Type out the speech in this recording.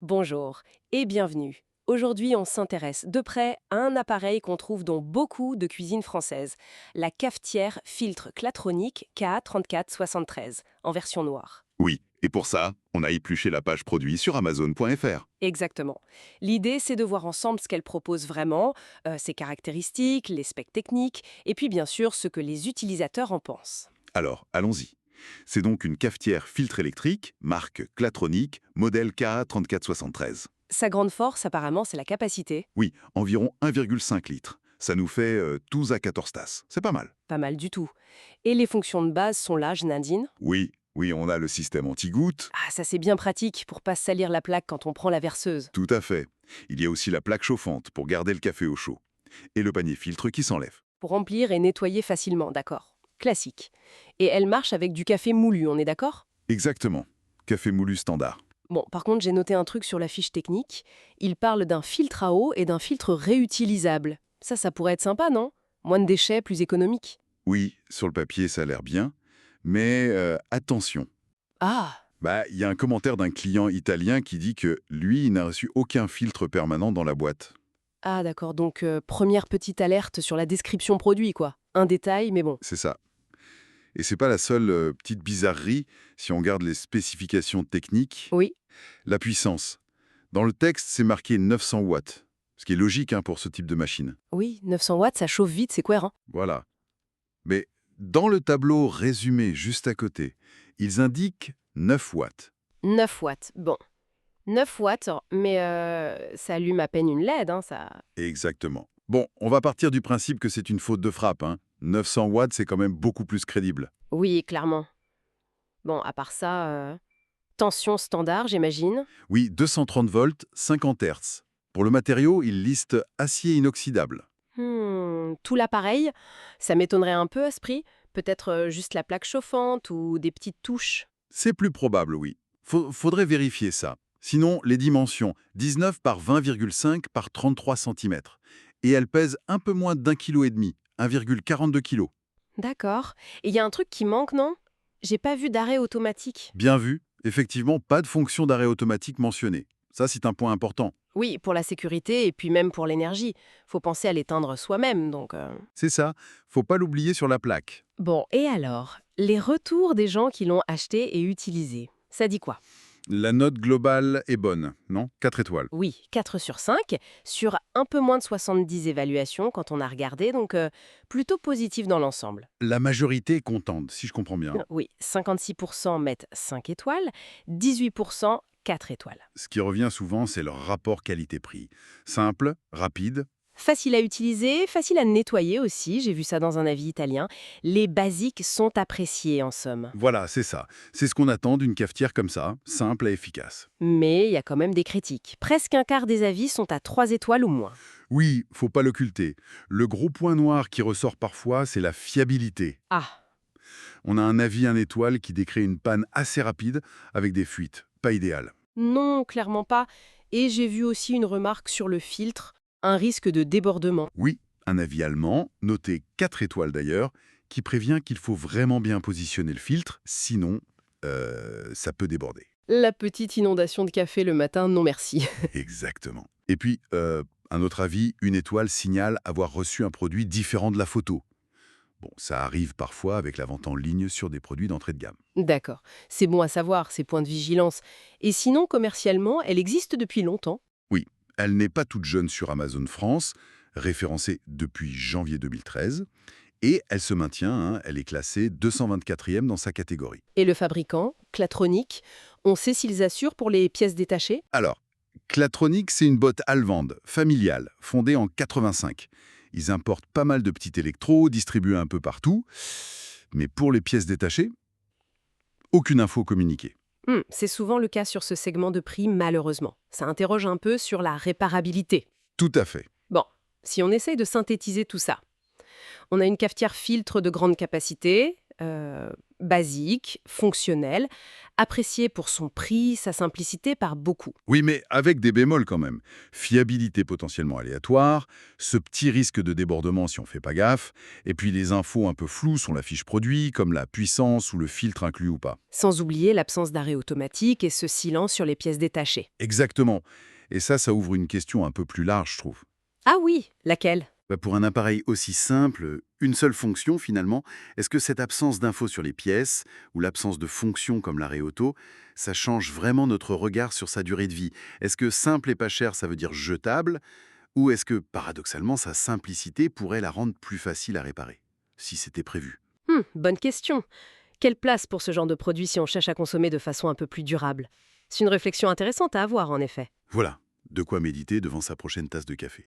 Bonjour et bienvenue. Aujourd'hui, on s'intéresse de près à un appareil qu'on trouve dans beaucoup de cuisines françaises, la cafetière filtre Clatronic KA3473, en version noire. Oui, et pour ça, on a épluché la page produit sur Amazon.fr. Exactement. L'idée, c'est de voir ensemble ce qu'elle propose vraiment, ses caractéristiques, les specs techniques, et puis bien sûr ce que les utilisateurs en pensent. Alors, allons-y. C'est donc une cafetière filtre électrique, marque Clatronic, modèle KA3473. Sa grande force, apparemment, c'est la capacité. Oui, environ 1,5 litres. Ça nous fait 12 à 14 tasses. C'est pas mal. Pas mal du tout. Et les fonctions de base sont là, Nadine. Oui, on a le système anti-goutte. Ah, ça c'est bien pratique pour pas salir la plaque quand on prend la verseuse. Tout à fait. Il y a aussi la plaque chauffante pour garder le café au chaud. Et le panier filtre qui s'enlève. Pour remplir et nettoyer facilement, d'accord. Classique. Et elle marche avec du café moulu, on est d'accord? Exactement. Café moulu standard. Bon, par contre, j'ai noté un truc sur la fiche technique. Il parle d'un filtre à eau et d'un filtre réutilisable. Ça pourrait être sympa, non? Moins de déchets, plus économique. Oui, sur le papier, ça a l'air bien. Mais attention. Ah! Il y a un commentaire d'un client italien qui dit que lui, il n'a reçu aucun filtre permanent dans la boîte. Ah d'accord, donc première petite alerte sur la description produit, quoi. Un détail, mais bon. C'est ça. Et c'est pas la seule petite bizarrerie si on regarde les spécifications techniques. Oui, La puissance. Dans le texte, c'est marqué 900 watts, ce qui est logique pour ce type de machine. oui, 900 watts, ça chauffe vite, c'est cohérent. Voilà. Mais dans le tableau résumé juste à côté, ils indiquent 9 watts. 9 watts, bon. 9 watts, mais ça allume à peine une LED, hein, ça... Exactement. Bon, on va partir du principe que c'est une faute de frappe. 900 watts, c'est quand même beaucoup plus crédible. Oui, clairement. Bon, à part ça, tension standard, j'imagine. Oui, 230 volts, 50 Hz. Pour le matériau, il liste acier inoxydable. Tout l'appareil, ça m'étonnerait un peu à ce prix. Peut-être juste la plaque chauffante ou des petites touches. C'est plus probable, oui. Faudrait vérifier ça. Sinon, les dimensions, 19 par 20,5 par 33 cm. Et elle pèse un peu moins d'1,5 kg, 1,42 kg. D'accord. Et il y a un truc qui manque, non? J'ai pas vu d'arrêt automatique. Bien vu, effectivement, pas de fonction d'arrêt automatique mentionnée. Ça, c'est un point important. Oui, pour la sécurité et puis même pour l'énergie. Faut penser à l'éteindre soi-même, donc... C'est ça, faut pas l'oublier sur la plaque. Bon, et alors, les retours des gens qui l'ont acheté et utilisé, ça dit quoi? La note globale est bonne, non? 4 étoiles. Oui, 4 sur 5, sur un peu moins de 70 évaluations quand on a regardé, donc plutôt positif dans l'ensemble. La majorité est contente, si je comprends bien. Oui, 56% mettent 5 étoiles, 18% 4 étoiles. Ce qui revient souvent, c'est leur rapport qualité-prix. Simple, rapide. Facile à utiliser, facile à nettoyer aussi, j'ai vu ça dans un avis italien. Les basiques sont appréciés en somme. Voilà, c'est ça. C'est ce qu'on attend d'une cafetière comme ça, simple et efficace. Mais il y a quand même des critiques. Presque un quart des avis sont à 3 étoiles ou moins. Oui, faut pas l'occulter. Le gros point noir qui ressort parfois, c'est la fiabilité. Ah, On a un avis 1 étoile qui décrit une panne assez rapide avec des fuites. Pas idéal. non, clairement pas. Et j'ai vu aussi une remarque sur le filtre, un risque de débordement. Oui, un avis allemand, noté 4 étoiles d'ailleurs, qui prévient qu'il faut vraiment bien positionner le filtre, sinon ça peut déborder. La petite inondation de café le matin, non merci. Exactement. Et puis, un autre avis, 1 étoile signale avoir reçu un produit différent de la photo. Bon, ça arrive parfois avec la vente en ligne sur des produits d'entrée de gamme. D'accord, c'est bon à savoir, ces points de vigilance. Et sinon, commercialement, elle existe depuis longtemps. Oui, elle n'est pas toute jeune sur Amazon France, référencée depuis janvier 2013, et elle se maintient, elle est classée 224e dans sa catégorie. Et le fabricant, Clatronic, on sait s'ils assurent pour les pièces détachées? Alors, Clatronic, c'est une boîte allemande, familiale, fondée en 85. Ils importent pas mal de petits électros, distribués un peu partout, mais pour les pièces détachées, aucune info communiquée. C'est souvent le cas sur ce segment de prix, malheureusement. Ça interroge un peu sur la réparabilité. Tout à fait. Bon, si on essaye de synthétiser tout ça, on a une cafetière filtre de grande capacité, basique, fonctionnel, apprécié pour son prix, sa simplicité par beaucoup. Oui, mais avec des bémols quand même. Fiabilité potentiellement aléatoire, ce petit risque de débordement si on fait pas gaffe, et puis les infos un peu floues sur la fiche produit, comme la puissance ou le filtre inclus ou pas. Sans oublier l'absence d'arrêt automatique et ce silence sur les pièces détachées. Exactement. Et ça ouvre une question un peu plus large, je trouve. Ah oui, laquelle? Pour un appareil aussi simple, une seule fonction finalement, est-ce que cette absence d'infos sur les pièces, ou l'absence de fonction comme l'arrêt auto, ça change vraiment notre regard sur sa durée de vie? Est-ce que simple et pas cher, ça veut dire jetable? Ou est-ce que, paradoxalement, sa simplicité pourrait la rendre plus facile à réparer, si c'était prévu? Bonne question. Quelle place pour ce genre de produit si on cherche à consommer de façon un peu plus durable? C'est une réflexion intéressante à avoir, en effet. Voilà, de quoi méditer devant sa prochaine tasse de café.